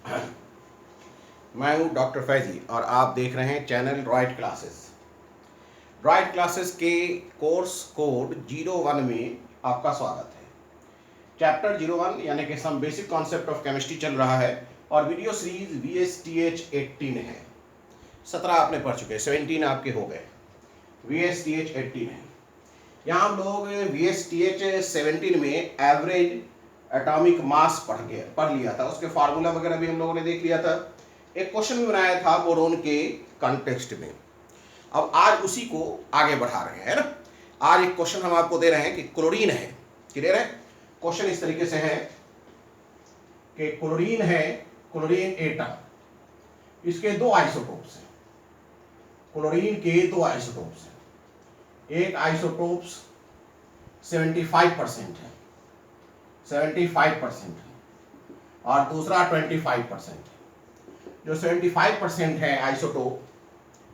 मैं हूं डॉक्टर फैजी और आप देख रहे हैं channel riot classes. Riot classes के कोर्स कोड 01 में आपका स्वागत है। चैप्टर 01 यानी कि some basic concept of chemistry चल रहा है और वीडियो सीरीज VSTH 18 है। 17 आपने पढ़ चुके हैं, 17 आपके हो गए। VSTH 18 है। यहाँ हम लोग VSTH 17 में एवरेज एटॉमिक मास पढ़ लिया था, उसके फार्मूला वगैरह भी हम लोगों ने देख लिया था। एक क्वेश्चन भी बनाया था बोरोन के कॉन्टेक्स्ट में। अब आज उसी को आगे बढ़ा रहे हैं, है ना। आज एक क्वेश्चन हम आपको दे रहे हैं कि क्लोरीन है। क्लियर है? क्वेश्चन इस तरीके से है कि क्लोरीन है, क्लोरीन एटम, इसके दो आइसोटोप्स हैं। क्लोरीन के दो आइसोटोप्स हैं। एक आइसोटोप्स 75% है, 75% है, और दूसरा 25% है। जो 75% है आइसोटोप,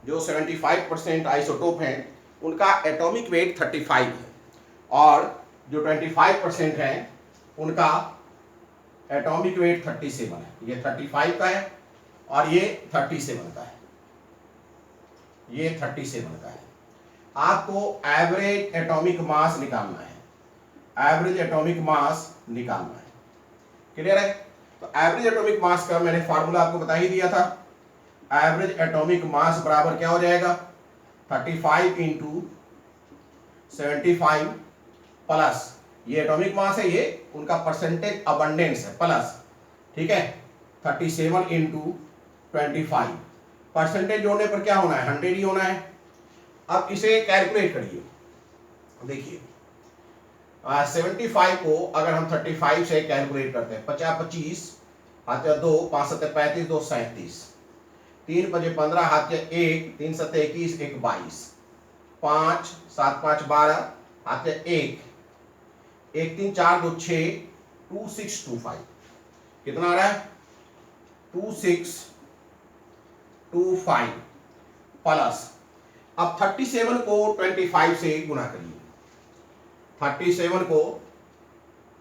जो 75% आइसोटोप हैं उनका एटॉमिक वेट 35 है, और जो 25% है उनका एटॉमिक वेट 37 है। ये 35 का है और ये 37 का है, ये 37 का है। आपको एवरेज एटॉमिक मास निकालना है, एवरेज एटॉमिक मास निकालना है। क्लियर है? तो एवरेज एटॉमिक मास का मैंने फार्मूला आपको बता ही दिया था। एवरेज एटॉमिक मास बराबर क्या हो जाएगा? 35 इंटू 75 प्लस ये एटॉमिक मास है, ये उनका परसेंटेज अबंडेंस है प्लस, ठीक है, 37 इंटू 25। परसेंटेज जोड़ने पर क्या होना है? 100 ही होना है। अब इसे कैलकुलेट करिए। देखिए 75 को अगर हम 35 से कैलकुलेट करते हैं, 50 25 हाथ 2, 5 7 35, 2 37, 3 5 15 हाथ 1, 3 7 21, 1 22, 5 7 5 12 हाथ 1, 1 3 4 2 6, 2 6 2 5। कितना आ रहा है? 2 6 2 5 प्लस, अब 37 को 25 से गुना करिए। 37 को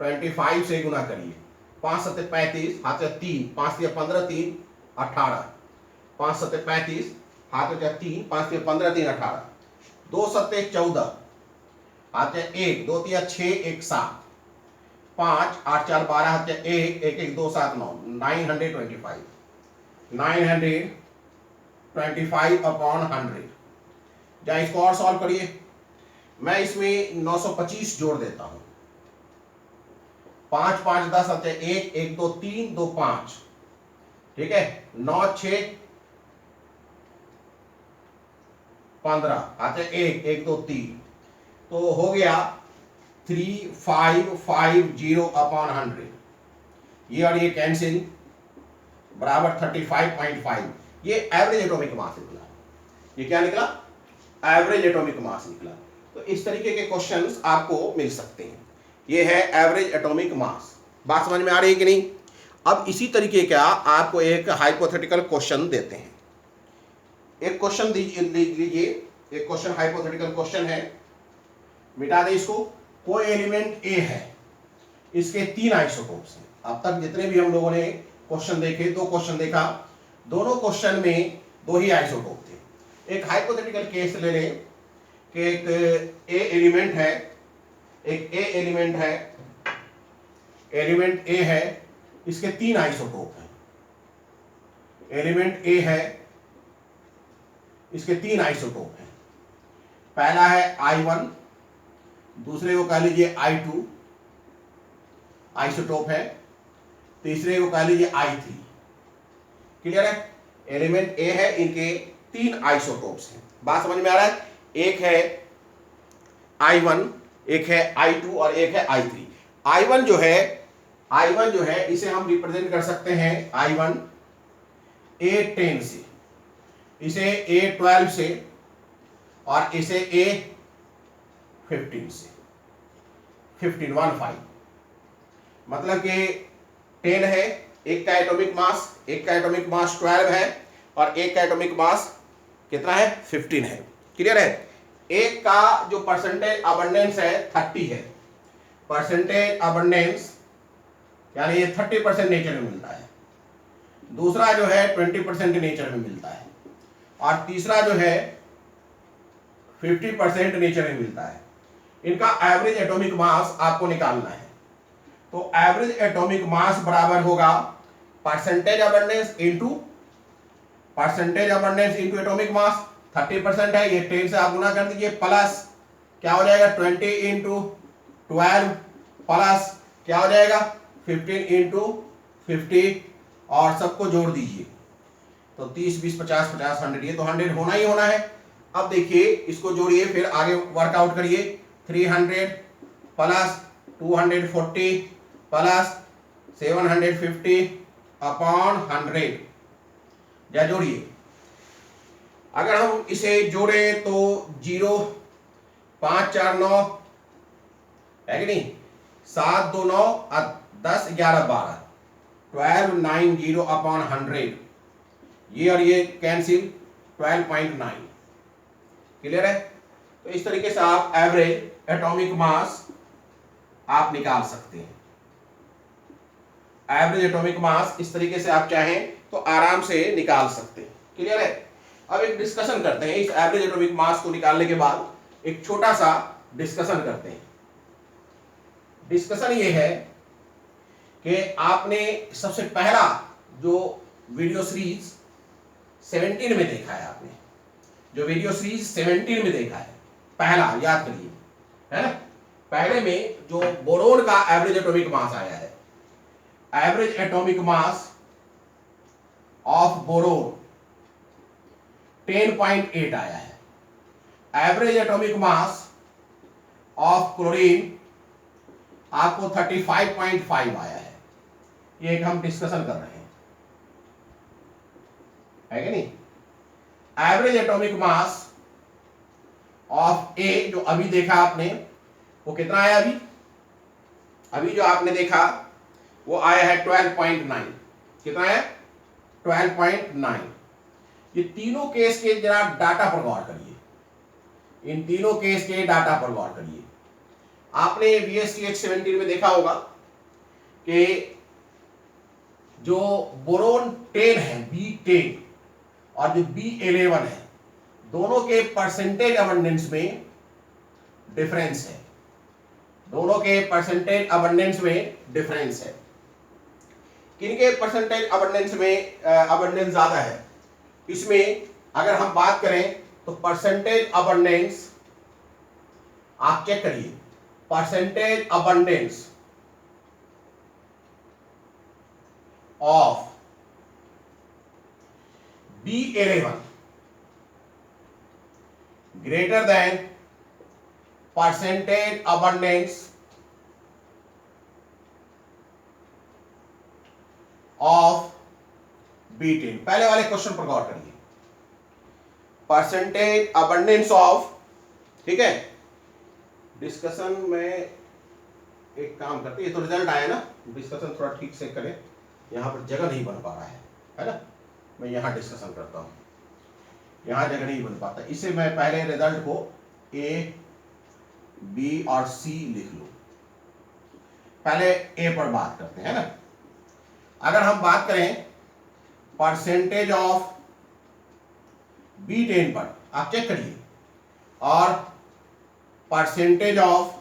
25 से गुना करिए। 5 7 35 हाथ 3, 5 3 15 3 18, 5 7 35 हाथ 3, 5 3 15 3 18, 2 7 14 हाथ 1, 2 3 6 1 7, 5 8 4 12 हाथ 1 1 1 2 7 9, 925, 925 अपॉन 100। जाए इसको और सॉल्व करिए। मैं इसमें 925 जोड़ देता हूं। 5 5 10 होते 1 1 2 3 2 5, ठीक है, 9 6 15 आते 1 1 2 3, तो हो गया 3550 अपॉन 100। ये और ये कैंसिल, बराबर 35.5। ये एवरेज एटॉमिक मास निकला। ये क्या निकला? एवरेज एटॉमिक मास निकला। तो इस तरीके के क्वेश्चंस आपको मिल सकते हैं। ये है एवरेज एटॉमिक मास। बात समझ में आ रही है कि नहीं? अब इसी तरीके का आपको एक हाइपोथेटिकल क्वेश्चन देते हैं। एक क्वेश्चन लीजिए, एक क्वेश्चन हाइपोथेटिकल क्वेश्चन है, मिटा दे इसको। कोई एलिमेंट ए है, इसके 3 आइसोटोप्स हैं। अब तक जितने भी हम लोगों ने क्वेश्चन देखे, 2 क्वेश्चन देखा, दोनों क्वेश्चन में 2 ही आइसोटोप थे। एक हाइपोथेटिकल केस ले लें कि एक ए एलिमेंट है, एक ए एलिमेंट है, एलिमेंट ए है, इसके 3 आइसोटोप हैं। एलिमेंट ए है, इसके 3 आइसोटोप हैं। पहला है I1, दूसरे को कह लीजिए I2 आइसोटोप है, तीसरे को कह लीजिए I3। क्लियर है? एलिमेंट ए है, इनके 3 आइसोटोप्स हैं। बात समझ में आ रहा है? एक है I1, एक है I2 और एक है I3। I1 जो है इसे हम रिप्रेजेंट कर सकते हैं I1 A10 से, इसे A12 से, और इसे A15 से। 15 मतलब कि 10 है, एक का एटॉमिक मास, एक का एटॉमिक मास 12 है, और एक का एटॉमिक मास कितना है? 15 है। क्लियर है? एक का जो परसेंटेज अबंडेंस है 30 है। परसेंटेज अबंडेंस यानी ये 30% नेचर में मिलता है। दूसरा जो है 20% नेचर में मिलता है, और तीसरा जो है 50% नेचर में मिलता है। इनका एवरेज एटॉमिक मास आपको निकालना है। तो एवरेज एटॉमिक मास बराबर होगा percentage abundance into atomic mass. 30% है, ये 10 से आप गुना कर दीजिए, प्लस क्या हो जाएगा 20 इंटू 12 प्लस क्या हो जाएगा 15 इंटू 50 और सबको जोड़ दीजिए तो 30 20 50 50 100, ये तो 100 होना ही होना है। अब देखिए इसको जोड़िए, फिर आगे वर्कआउट करिए। 300 प्लस 240 प्लस 750 अपॉन 100, या जोड़िए। अगर हम इसे जोड़े तो 0 5 4 9 है कि नहीं, 7 2 9 10 11 12 12 9 0 अपॉन 100, ये और ये कैंसिल 12.9। क्लियर है? तो इस तरीके से आप एवरेज एटॉमिक मास आप निकाल सकते हैं। एवरेज एटॉमिक मास इस तरीके से आप चाहें तो आराम से निकाल सकते हैं। क्लियर है? अब एक डिस्कशन करते हैं। इस एवरेज एटॉमिक मास को निकालने के बाद एक छोटा सा डिस्कशन करते हैं। डिस्कशन ये है कि आपने सबसे पहला जो वीडियो सीरीज 17 में देखा है, आपने जो वीडियो सीरीज 17 में देखा है, पहला याद करिए, है ना। पहले में जो बोरोन का एवरेज एटॉमिक मास आया है, average atomic mass of boron 10.8 आया है। Average atomic mass of chlorine आपको 35.5 आया है। ये एक हम डिस्कशन कर रहे हैं, है कि नहीं। एवरेज एटॉमिक मास ऑफ ए जो अभी देखा आपने, वो कितना आया अभी जो आपने देखा वो आया है 12.9। कितना है 12.9। ये तीनों केस के जरा डाटा पर गौर करिए, इन तीनों केस के डाटा पर गौर करिए। आपने VSTH 17 में देखा होगा कि जो बोरोन 10 है B10 और जो B11 है, दोनों के परसेंटेज अबंडेंस में डिफरेंस है। दोनों के परसेंटेज अबंडेंस में डिफरेंस है। किनके परसेंटेज अबंडेंस में अबंडेंस ज्यादा है? इसमें अगर हम बात करें तो परसेंटेज अबंडेंस आप चेक करिए, percentage abundance of B11 greater than percentage abundance of B10। पहले वाले क्वेश्चन पर गौर करिए, परसेंटेज अबंडेंस ऑफ, ठीक है। डिस्कशन में एक काम करते, ये तो रिजल्ट आया ना, डिस्कशन थोड़ा ठीक से करें, यहां पर जगह नहीं बन पा रहा है ना। मैं यहां डिस्कशन करता हूं, यहां जगह नहीं बन पाता, इसे मैं पहले रिजल्ट को A B और C लिख लूं। पहले A पर बात करते हैं ना। अगर हम बात करें परसेंटेज ऑफ B10 पर, आप चेक करिए, और परसेंटेज ऑफ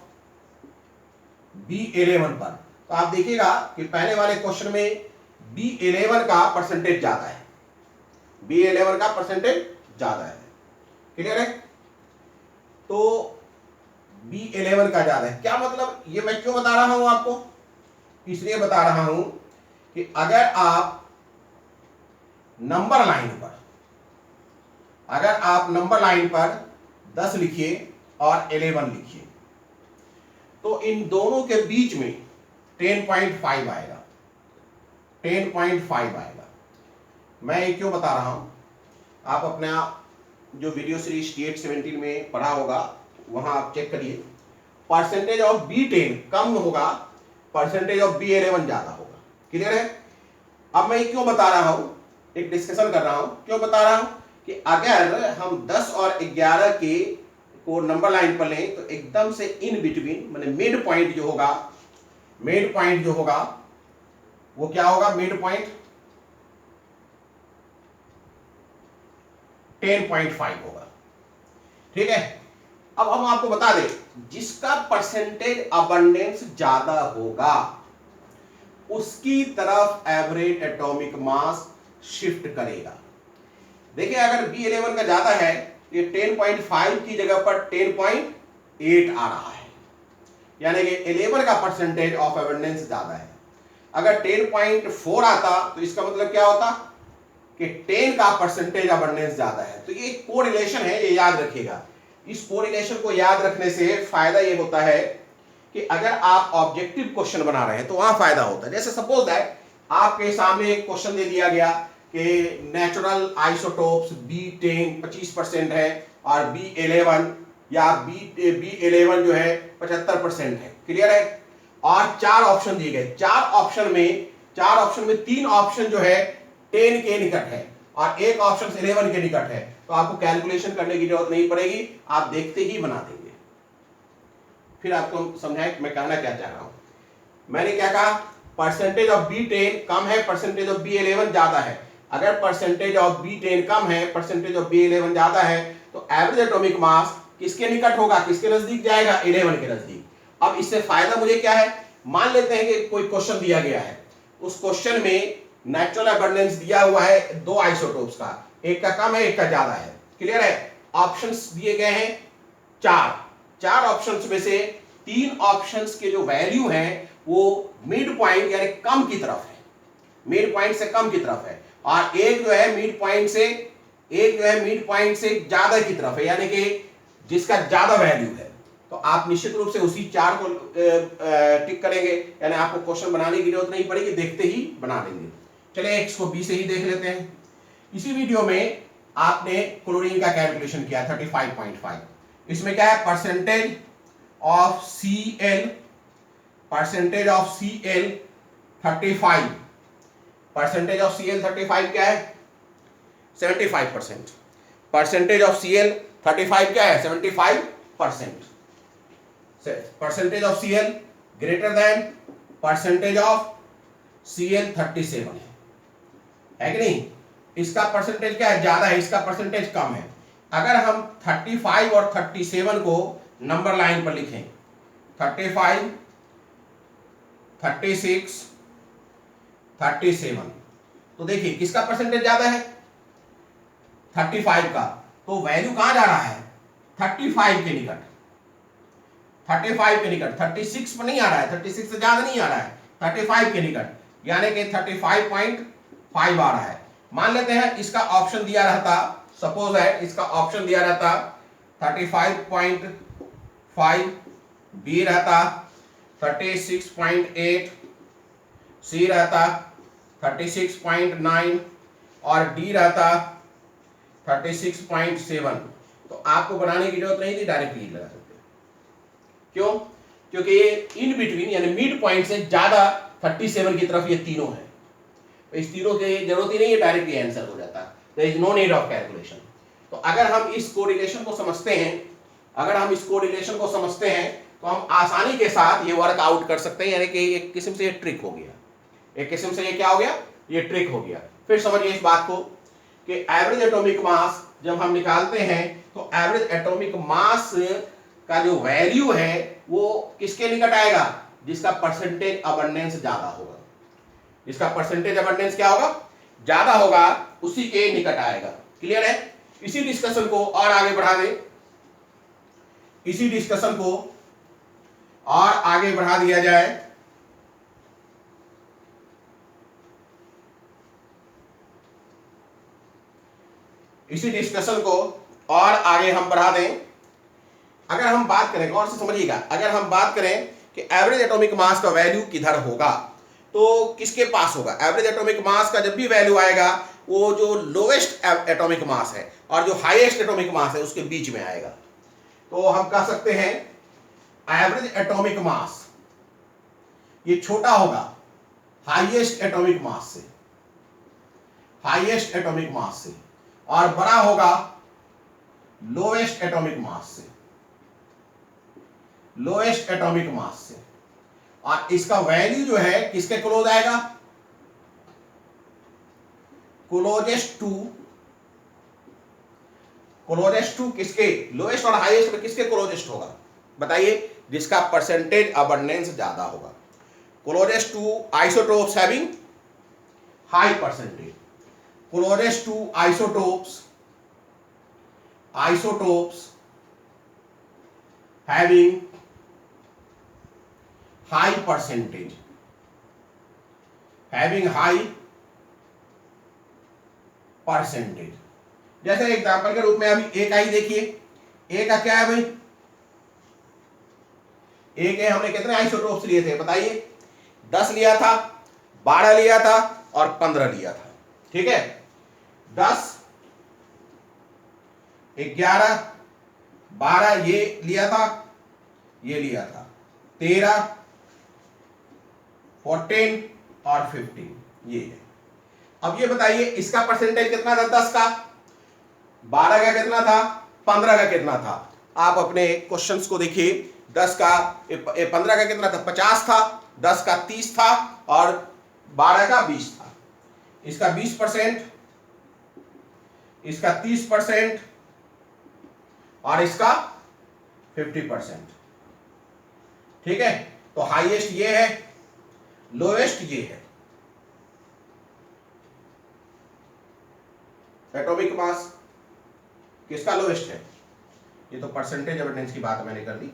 B11 पर, तो आप देखिएगा कि पहले वाले क्वेश्चन में B11 का परसेंटेज ज्यादा है, B11 का परसेंटेज ज्यादा है। क्लियर है? तो B11 का ज्यादा है, क्या मतलब, ये मैं क्यों बता रहा हूं आपको? इसलिए बता रहा हूं कि अगर आप नंबर लाइन पर, अगर आप नंबर लाइन पर 10 लिखिए और 11 लिखिए, तो इन दोनों के बीच में 10.5 आएगा, 10.5 आएगा। मैं ये क्यों बता रहा हूं, आप अपना जो वीडियो सीरीज TH 17 में पढ़ा होगा वहां आप चेक करिए, परसेंटेज ऑफ B10 कम होगा, परसेंटेज ऑफ B11 ज्यादा होगा। क्लियर है? अब मैं ये क्यों बता रहा हूं, एक डिस्कशन कर रहा हूं, क्यों बता रहा हूं कि अगर हम 10 और 11 के को नंबर लाइन पर लें तो एकदम से इन बिटवीन, माने मिड पॉइंट जो होगा, मिड पॉइंट जो होगा वो क्या होगा, मिड पॉइंट 10.5 होगा। ठीक है, अब हम आपको बता दें, जिसका परसेंटेज अबंडेंस ज्यादा होगा उसकी तरफ एवरेज एटॉमिक मास शिफ्ट करेगा। देखिए, अगर B11 का ज्यादा है, ये 10.5 की जगह पर 10.8 आ रहा है, यानी कि 11 का परसेंटेज ऑफ एबंडेंस ज्यादा है। अगर 10.4 आता तो इसका मतलब क्या होता कि 10 का परसेंटेज अबंडेंस ज्यादा है। तो ये कोरिलेशन है, ये याद रखिएगा। इस कोरिलेशन को याद रखने से फायदा ये होता है कि अगर आप ऑब्जेक्टिव क्वेश्चन बना रहे हैं तो वहां फायदा होता है। जैसे सपोज दैट आपके सामने एक क्वेश्चन दे दिया गया कि नेचुरल आइसोटोप्स B10 25% है और B11 या B11 जो है 75% है। क्लियर है? और 4 ऑप्शन दिए गए, 4 ऑप्शन में 3 ऑप्शन जो है 10 के निकट है और एक ऑप्शन 11 के निकट है। तो आपको कैलकुलेशन करने की जरूरत नहीं पड़ेगी, आप देखते ही बना देंगे। फिर आपको समझाएं मैं कहना क्या चाह रहा हूं। मैंने क्या कहा, परसेंटेज ऑफ B10 कम है, परसेंटेज ऑफ B11 ज्यादा है। अगर परसेंटेज ऑफ B10 कम है, परसेंटेज ऑफ B11 ज्यादा है, तो एवरेज एटॉमिक मास किसके निकट होगा, किसके नजदीक जाएगा, 11 के नजदीक। अब इससे फायदा मुझे क्या है, मान लेते हैं कि कोई क्वेश्चन दिया गया है, उस क्वेश्चन में नेचुरल अबंडेंस दिया हुआ है 2 आइसोटोप्स का, एक का कम है एक का ज्यादा है। क्लियर है? ऑप्शंस दिए गए हैं 4 ऑप्शंस में से 3 ऑप्शंस के जो वैल्यू हैं वो मिड पॉइंट यानी कम की तरफ है, मिड पॉइंट से कम की तरफ है, और एक जो है मिड पॉइंट से ज्यादा की तरफ है, यानी कि जिसका ज्यादा वैल्यू है। तो आप निश्चित रूप से उसी 4 को टिक करेंगे, यानी आपको क्वेश्चन बनाने की जरूरत नहीं पड़ेगी, देखते ही बना देंगे। चलिए इसको बी से ही देख लेते हैं। इसी वीडियो में आपने क्लोरीन का कैलकुलेशन किया 35.5। इसमें क्या है, percentage of Cl 35, percentage of Cl 35 क्या है, 75%। परसेंटेज ऑफ Cl 35 क्या है, 75%। Percentage of Cl greater than percentage of Cl 37 है कि नहीं? इसका परसेंटेज क्या है, ज्यादा है, इसका परसेंटेज कम है। अगर हम 35 और 37 को नंबर लाइन पर लिखें, 35, 36, 37, तो देखिए किसका परसेंटेज ज्यादा है, 35 का। तो वैल्यू कहां जा रहा है, 35 के निकट, 35 के निकट, 36 पर नहीं आ रहा है, 36 से ज्यादा नहीं आ रहा है, 35 के निकट, यानी कि 35.5 आ रहा है। मान लेते हैं इसका ऑप्शन दिया रहता, सपोज है इसका ऑप्शन दिया रहता 35.5, बी रहता 36.8, सी रहता 36.9 और डी रहता 36.7। तो आपको बनाने की जरूरत नहीं थी, डायरेक्ट लीड लगा सकते। क्यों? क्योंकि ये इन बिटवीन यानी मिड पॉइंट से ज्यादा 37 की तरफ ये तीनों है, तो इस तीनों की जरूरत ही नहीं है, डायरेक्टली आंसर हो जाता है। There is no need of calculation. तो अगर हम इस कोरिलेशन को समझते हैं, तो हम आसानी के साथ ये वर्क आउट कर सकते हैं, यानी कि एक किस्म से ये ट्रिक हो गया, एक किस्म से ये क्या हो गया, ये ट्रिक हो गया। फिर समझिए इस बात को कि एवरेज एटॉमिक मास जब हम निकालते हैं तो एवरेज एटॉमिक मास का जो वैल्यू है वो किसके निकट आएगा, जिसका परसेंटेज अबंडेंस ज्यादा होगा। जिसका परसेंटेज अबंडेंस क्या होगा, ज्यादा होगा, उसी के निकट आएगा। क्लियर है? इसी डिस्कशन को और आगे बढ़ा दें, इसी डिस्कशन को और आगे बढ़ा दिया जाए। इसी डिस्कशन को और आगे हम बढ़ा दें। अगर हम बात करें, गौर से समझिएगा, अगर हम बात करें कि एवरेज एटॉमिक मास का वैल्यू किधर होगा, तो किसके पास होगा। एवरेज एटॉमिक मास का जब भी वैल्यू आएगा वो जो लोएस्ट एटॉमिक मास है और जो हाईएस्ट एटॉमिक मास है उसके बीच में आएगा। तो हम कह सकते हैं एवरेज एटॉमिक मास ये छोटा होगा हाईएस्ट एटॉमिक मास से, हाईएस्ट एटॉमिक मास से, और बड़ा होगा लोएस्ट एटॉमिक मास से, लोएस्ट एटॉमिक मास से। और इसका वैल्यू जो है किसके क्लोज आएगा, क्लोजेस्ट टू क्लोजेस्ट टू किसके, लोएस्ट और हाईएस्ट में किसके क्लोजेस्ट होगा बताइए, जिसका परसेंटेज अबंडेंस ज्यादा होगा। Closest to isotopes having high percentage, closest to isotopes having high percentage, having high percentage. जैसे एग्जांपल के रूप में अभी ए का ही देखिए, ए का क्या है भाई, ए के हमने कितने आइसोटोप्स लिए थे बताइए, 10 लिया था, 12 लिया था और 15 लिया था। ठीक है, 10, 11, 12 ये लिया था, ये लिया था, 13, 14 और 15 ये है। अब ये बताइए इसका परसेंटेज कितना था, 10 का, 12 का कितना था, 15 का कितना था। आप अपने क्वेश्चंस को देखिए, 10 का 15 का कितना था, 50 था, 10 का 30 था और 12 का 20 था। इसका 20%, इसका 30% और इसका 50%। ठीक है, तो हाईएस्ट ये है, लोएस्ट ये है। एटॉमिक मास किसका लोएस्ट है, ये तो परसेंटेज अबंडेंस की बात मैंने कर दी,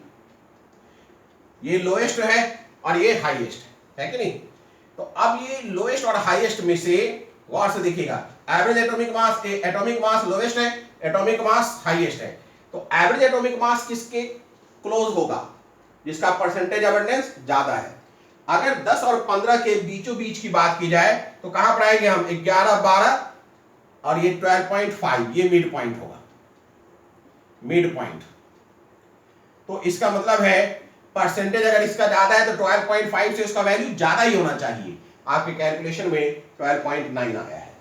ये लोएस्ट है और ये हाईएस्ट है कि नहीं। तो अब ये लोएस्ट और हाईएस्ट में से गौर से देखिएगा, एवरेज एटॉमिक मास लोएस्ट है, एटॉमिक मास हाईएस्ट है। तो एवरेज एटॉमिक मास किसके क्लोज होगा, जिसका परसेंटेज अबंडेंस ज्यादा है। अगर 10 और 15 के बीचों बीच की बात की जाए तो कहां पर आएंगे हम, 11, 12 और ये 12.5, ये मिड पॉइंट होगा, मिड पॉइंट। तो इसका मतलब है परसेंटेज अगर इसका ज्यादा है तो 12.5 से उसका वैल्यू ज्यादा ही होना चाहिए। आपके कैलकुलेशन में 12.9 आया है,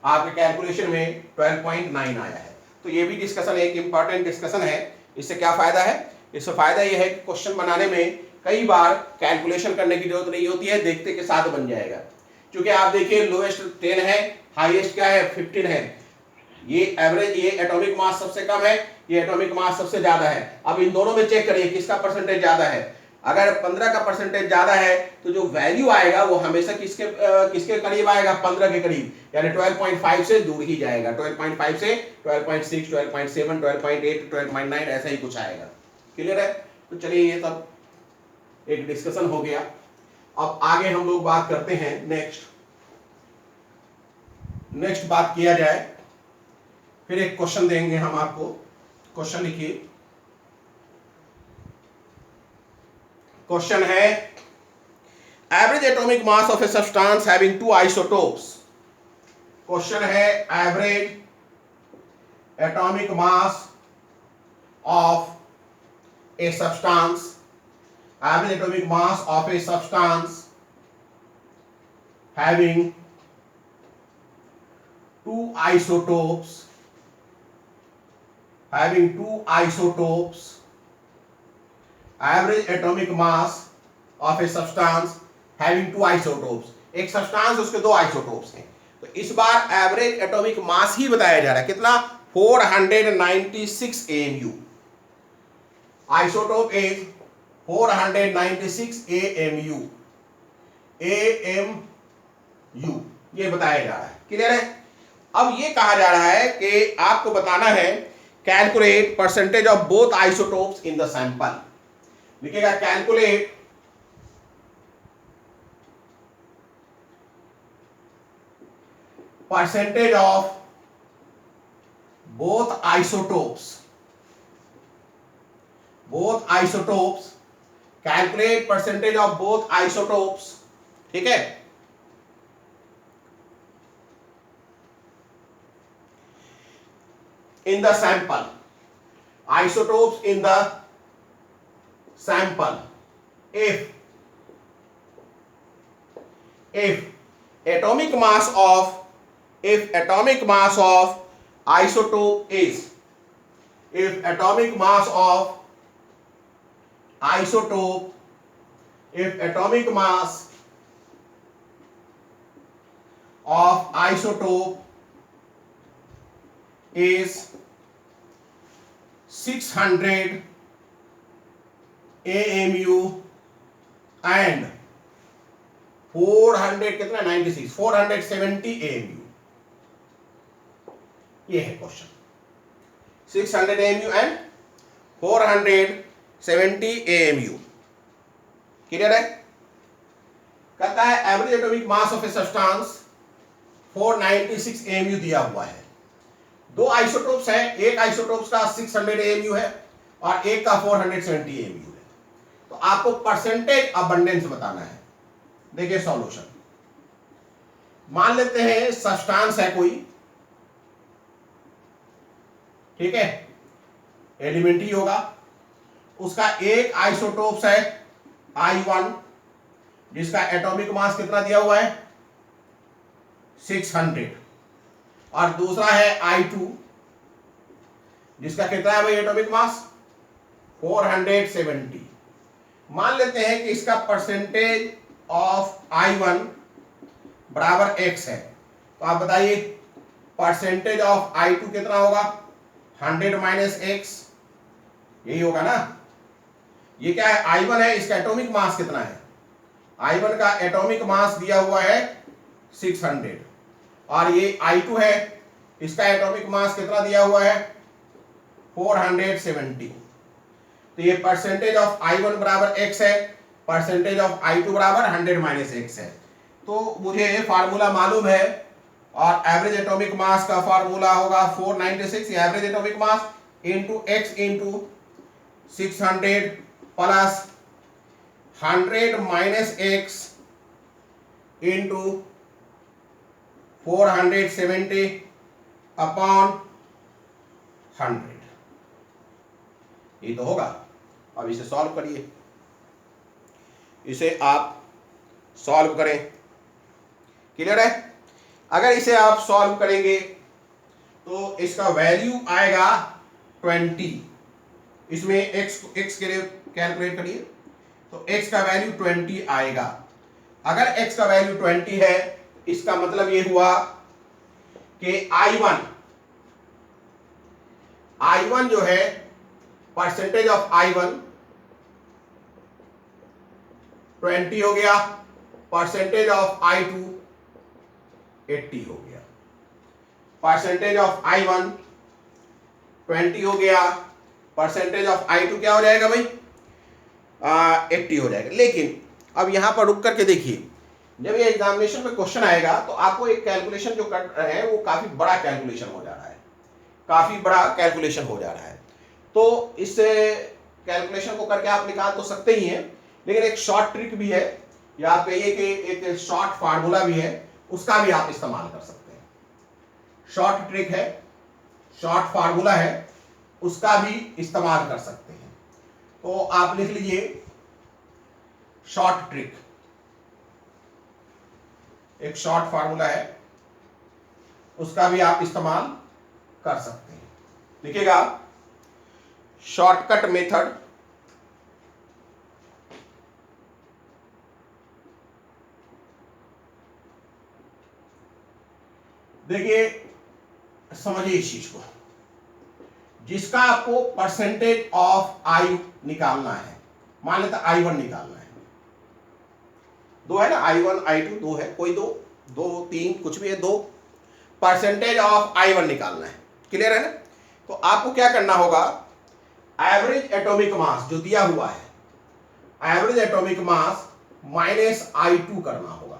आपके कैलकुलेशन में 12.9 आया है। तो ये भी डिस्कशन एक इंपॉर्टेंट डिस्कशन है। इससे क्या फायदा है, इससे फायदा ये है कि क्वेश्चन बनाने में कई बार कैलकुलेशन करने की जरूरत नहीं होती है, देखते के साथ बन जाएगा। क्योंकि आप देखिए लोएस्ट 10 है, हाईएस्ट क्या है 15 है, ये एवरेज, ये एटॉमिक मास सबसे कम है, ये एटॉमिक मास सबसे ज्यादा है। अब इन दोनों में चेक करिए किसका परसेंटेज ज्यादा है। अगर 15 का परसेंटेज ज्यादा है तो जो वैल्यू आएगा वो हमेशा किसके करीब आएगा, 15 के करीब, यानी 12.5 से दूर ही जाएगा। 12.5 से 12.6, 12.7, 12.8, 12.9 ऐसा ही कुछ आएगा। क्लियर है। तो चलिए ये सब एक डिस्कशन हो गया। अब आगे हम लोग बात करते हैं नेक्स्ट बात किया जाए, फिर एक क्वेश्चन देंगे हम आपको। क्वेश्चन लिखिए, क्वेश्चन है average atomic mass of a substance having two isotopes. Question है average atomic mass of a substance, average atomic mass of a substance having two isotopes, average atomic mass of a substance having two isotopes, एक substance उसके दो isotopes हैं। तो इस बार average atomic मास ही बताया जा रहा है, कितना, 496 AMU। आइसोटोप इज 496 AMU, ये बताया जा रहा है। क्लियर है। अब ये कहा जा रहा है कि आपको बताना है calculate percentage of both isotopes in the sample. लिखिएगा calculate percentage of both isotopes, calculate percentage of both isotopes. ठीक है, in the sample, isotopes in the sample if atomic mass of isotope is, if atomic mass of isotope is 600 AMU and 400 कितना 96 470 AMU। ये है question. 600 AMU and 470 AMU। Clear है? कहता है average atomic mass of a substance 496 AMU दिया हुआ है। दो आइसोटोप्स है, एक आइसोटोप्स का 600 AMU है और एक का 470 AMU है। तो आपको परसेंटेज अबंडेंस बताना है। देखिए सॉल्यूशन, मान लेते हैं सब्सटेंस है कोई, ठीक है, एलिमेंट ही होगा, उसका एक आइसोटोप्स है I1 जिसका एटॉमिक मास कितना दिया हुआ है 600 और दूसरा है I2 जिसका कितना है भाई एटॉमिक मास 470। मान लेते हैं कि इसका परसेंटेज ऑफ I1 बराबर x है, तो आप बताइए परसेंटेज ऑफ I2 कितना होगा 100 माइनस x, यही होगा ना। ये क्या है I1 है, इसका एटॉमिक मास कितना है, I1 का एटॉमिक मास दिया हुआ है 600 और ये I2 है, इसका एटॉमिक मास कितना दिया हुआ है 470। तो ये परसेंटेज ऑफ I1 बराबर x है, परसेंटेज ऑफ I2 बराबर 100 माइनस x है। तो मुझे ये फार्मूला मालूम है और एवरेज एटॉमिक मास का फार्मूला होगा 496 average atomic mass into x into 600 plus 100 minus x into 470 upon 100। ये तो होगा। अब इसे सॉल्व करिए, इसे आप सॉल्व करें। क्लियर है? अगर इसे आप सॉल्व करेंगे तो इसका वैल्यू आएगा 20। इसमें x के लिए कैलकुलेट करिए तो x का वैल्यू 20 आएगा। अगर x का वैल्यू 20 है इसका मतलब ये हुआ कि I1 जो है परसेंटेज ऑफ I1 20 हो गया, परसेंटेज ऑफ I2 80 हो गया। परसेंटेज ऑफ I1 20 हो गया, परसेंटेज ऑफ I2 क्या हो जाएगा भाई 80 हो जाएगा। लेकिन अब यहां पर रुक करके देखिए, जब ये एग्जामिनेशन में क्वेश्चन आएगा तो आपको एक कैलकुलेशन जो कर रहे हैं वो काफी बड़ा कैलकुलेशन हो जा रहा है, काफी बड़ा कैलकुलेशन हो जा रहा है। तो इस कैलकुलेशन को करके आप निकाल तो सकते ही हैं, लेकिन एक शॉर्ट ट्रिक भी है या आप कहिए कि एक शॉर्ट फार्मूला भी है, उसका भी आप इस्तेमाल कर सकते हैं। शॉर्ट ट्रिक है, शॉर्ट फार्मूला है, उसका भी इस्तेमाल कर सकते हैं। तो आप लिख लीजिए शॉर्ट ट्रिक, एक शॉर्ट फार्मूला है, उसका भी आप इस्तेमाल कर सकते हैं। लिखिएगा शॉर्टकट मेथड देखिए समझिए इस चीज को, जिसका आपको परसेंटेज ऑफ I निकालना है, मान लेते I1 निकालना है, दो है ना I1 I2 दो है, कोई दो तीन कुछ भी है, दो परसेंटेज ऑफ I1 निकालना है। क्लियर है ना? तो आपको क्या करना होगा, एवरेज एटॉमिक मास जो दिया हुआ है एवरेज एटॉमिक मास माइनस I2 करना होगा।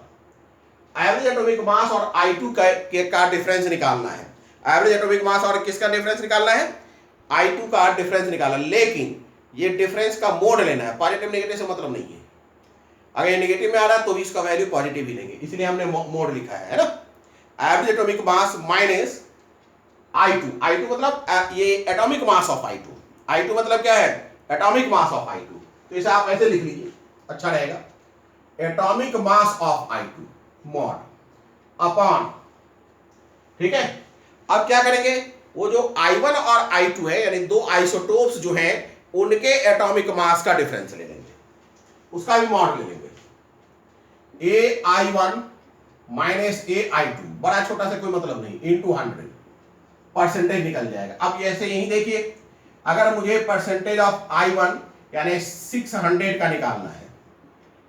एवरेज एटॉमिक मास और I2 का डिफरेंस निकालना है। एवरेज एटॉमिक मास और किसका डिफरेंस निकालना है, I2 का डिफरेंस निकालना, लेकिन ये डिफरेंस का मोड लेना है, पॉजिटिव नेगेटिव से मतलब नहीं है। अगर ये नेगेटिव में आ रहा है तो भी इसका वैल्यू पॉजिटिव ही लेंगे, इसलिए हमने मोड लिखा है ना। एवरेज एटॉमिक मास माइनस I2 मतलब ये एटॉमिक मास ऑफ I2 मतलब क्या है एटॉमिक मास ऑफ I2। तो इसे आप ऐसे लिख लीजिए, अच्छा रहेगा, atomic mass of I2 mod upon, ठीक है। अब क्या करेंगे, वो जो I1 और I2 है यानी दो आइसोटोप्स जो हैं उनके एटॉमिक मास का डिफरेंस ले लेंगे, उसका भी मॉड ले लेंगे। AI1 माइनस AI2 बड़ा छोटा से कोई मतलब नहीं, इंटू 100 परसेंटेज निकल जाएगा। अब ऐसे यही देखिए अगर मुझे परसेंटेज ऑफ I1 यानी 600 का निकालना है,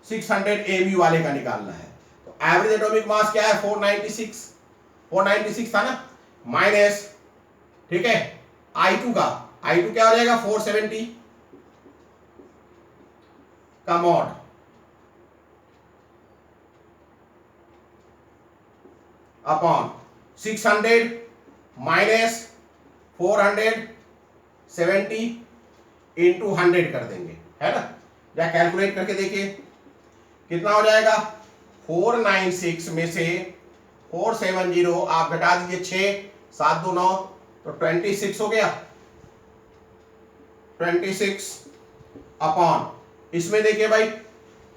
600 AU वाले का निकालना है, तो एवरेज एटॉमिक मास क्या है? 496 था ना, माइनस, ठीक है, I2 का, I2 क्या हो जाएगा? 470 का मॉड अपॉन 600 माइनस 470 इंटू 100 कर देंगे, है ना। या कैलकुलेट करके देखिए कितना हो जाएगा। 496 में से 470 आप घटा दीजिए, 6 7 2 9, तो 26 हो गया। 26 अपॉन, इसमें देखिए भाई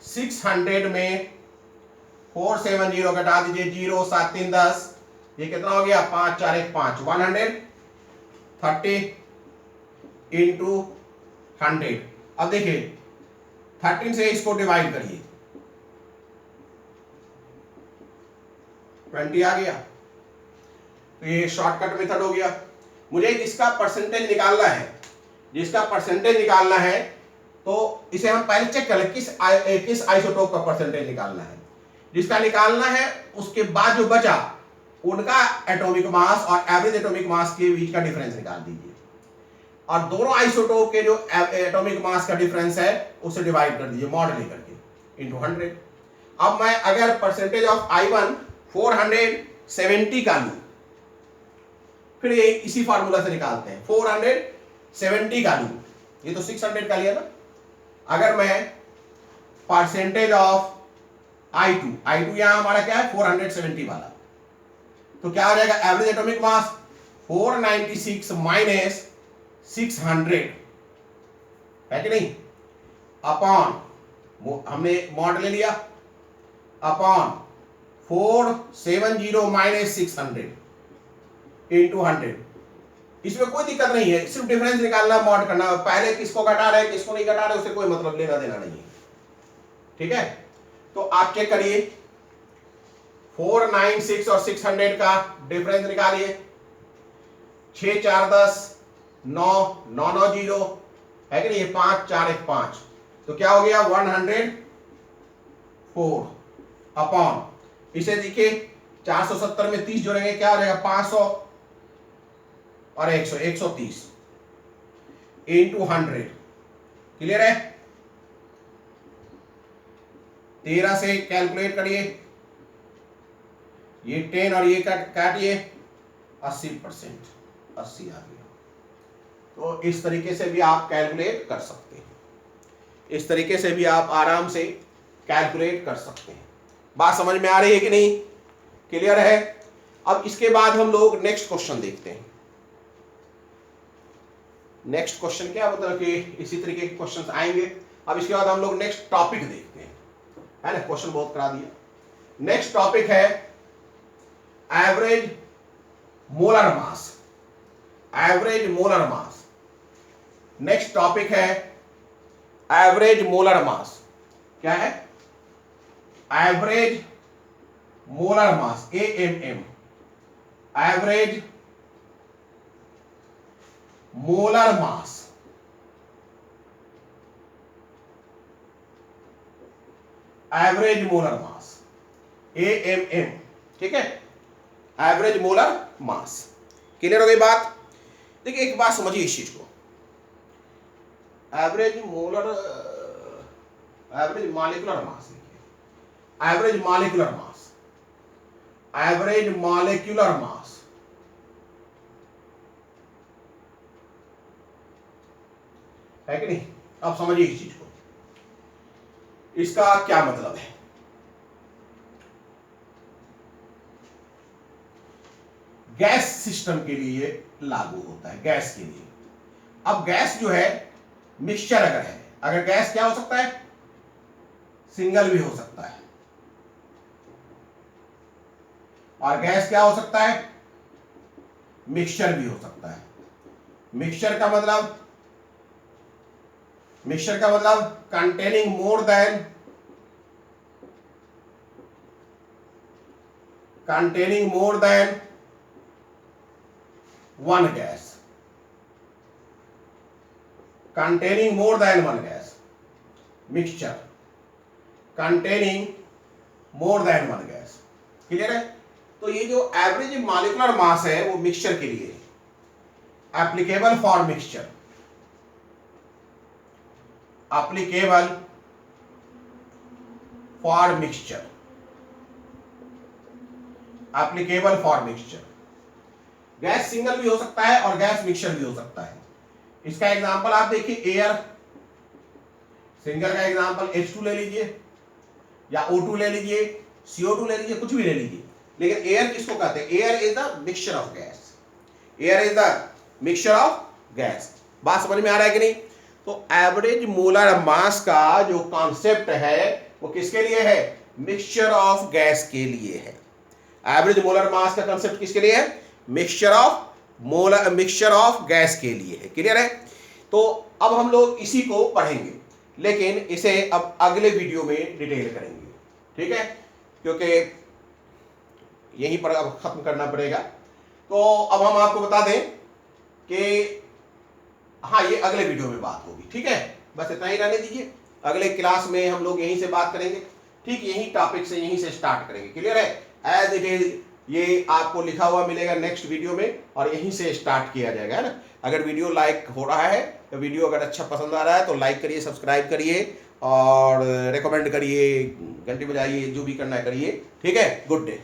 600 में 470 घटा दीजिए, 0 7 3 10, ये कितना हो गया? 5 4 1 5, 130 इंटू 100। अब देखिए 13 से इसको डिवाइड करिए, 20 आ गया। तो ये शॉर्टकट मेथड हो गया। मुझे इसका परसेंटेज निकालना है, जिसका परसेंटेज निकालना है तो इसे हम पहले चेक कर लें किस आइसोटोप का परसेंटेज निकालना है। जिसका निकालना है उसके बाद जो बचा उनका एटॉमिक मास और एवरेज एटॉमिक मास के बीच का डिफरेंस निकाल दीजिए, और दोनों आइसोटोप के जो एटॉमिक मास का डिफरेंस है उसे डिवाइड कर दीजिए मॉड लेकर के इंटू 100। अब मैं अगर परसेंटेज ऑफ I1 470 का लूं, फिर ये इसी फार्मूला से निकालते हैं, 470 का लूं, ये तो 600 का लिया ना। अगर मैं परसेंटेज ऑफ I2 यहां हमारा क्या है? 470 वाला, तो क्या हो जाएगा? एवरेज एटॉमिक मास 496 माइनस 600 है कि नहीं, अपॉन, हमने मॉड ले लिया, अपॉन 470 माइनस 600 इंटू 100। इसमें कोई दिक्कत नहीं है, सिर्फ डिफरेंस निकालना, मॉड करना। पहले किसको घटा रहे किसको नहीं घटा रहे उससे कोई मतलब लेना देना नहीं है, ठीक है। तो आप चेक करिए, 496 और 600 का डिफरेंस निकालिए, 6 4 10 9 9 9 0 है कि नहीं, ये 5 4 1 5, तो क्या हो गया? 104 अपॉन, इसे देखिए 470 में 30 जोड़ेंगे, क्या हो जाएगा? 500 और 100, 130 इंटू 100। क्लियर है? 13 से कैलकुलेट करिए, ये 10 और ये काटिए, 80%, 80 आ गया। तो इस तरीके से भी आप कैलकुलेट कर सकते हैं, इस तरीके से भी आप आराम से कैलकुलेट कर सकते हैं। बात समझ में आ रही है कि नहीं? क्लियर है? अब इसके बाद हम लोग नेक्स्ट क्वेश्चन देखते हैं। नेक्स्ट क्वेश्चन क्या, मतलब कि इसी तरीके के क्वेश्चंस आएंगे। अब इसके बाद हम लोग नेक्स्ट टॉपिक देखते हैं, है ना। क्वेश्चन बहुत करा दिया। नेक्स्ट टॉपिक है average molar mass, average molar mass. Next topic है एवरेज मोलर मास। क्या है? Average molar mass, AMM, average molar mass. Average molar mass, AMM, ठीक है, एवरेज मोलर मास। क्लियर हो गई बात? देखिए एक बात समझिए इस चीज को, average molar, average molecular mass, average molecular mass, average molecular mass, है कि नहीं। अब समझिए इस चीज को, इसका क्या मतलब है। गैस सिस्टम के लिए लागू होता है, गैस के लिए। अब गैस जो है मिक्सचर अगर है, अगर गैस क्या हो सकता है? सिंगल भी हो सकता है, और गैस क्या हो सकता है? मिक्सचर भी हो सकता है। मिक्सचर का मतलब, मिक्सचर का मतलब containing more than, containing more than one gas, containing more than one gas, mixture containing more than one gas, clear है। तो ये जो एवरेज मॉलिक्यूलर मास है वो मिक्सचर के लिए applicable for mixture, applicable for mixture, applicable for mixture. Gas single भी हो सकता है और गैस मिक्सचर भी हो सकता है। इसका एग्जांपल आप देखिए, एयर, सिंगल का एग्जांपल H2 ले लीजिए या O2 ले लीजिए, CO2 ले लीजिए, कुछ भी ले लीजिए, लेकिन एयर किसको कहते हैं? Air is the mixture of gas, air is the mixture of gas. बात समझ में आ रहा है कि नहीं? तो एवरेज मोलर मास का जो कॉन्सेप्ट है वो किसके लिए है? मिक्सचर ऑफ गैस के लिए है। एवरेज मोलर मास का कंसेप्ट किसके लिए है? मिक्सचर ऑफ गैस के लिए है। क्लियर है? तो अब हम लोग इसी को पढ़ेंगे, लेकिन इसे अब अगले वीडियो में डिटेल करेंगे, ठीक है, क्योंकि यहीं पर अब खत्म करना पड़ेगा। तो अब हम आपको बता दें कि हाँ, ये अगले वीडियो में बात होगी, ठीक है। बस इतना ही रहने दीजिए, अगले क्लास में हम लोग यहीं से बात करेंगे, ठीक, यही टॉपिक से यहीं से स्टार्ट करेंगे। क्लियर है? एज इट इज ये आपको लिखा हुआ मिलेगा नेक्स्ट वीडियो में, और यहीं से स्टार्ट किया जाएगा, है ना। अगर वीडियो लाइक हो रहा है तो वीडियो अगर अच्छा पसंद आ रहा है तो लाइक करिए, सब्सक्राइब करिए और रिकमेंड करिए, घंटी बजाइए, जो भी करना है करिए, ठीक है। Good day.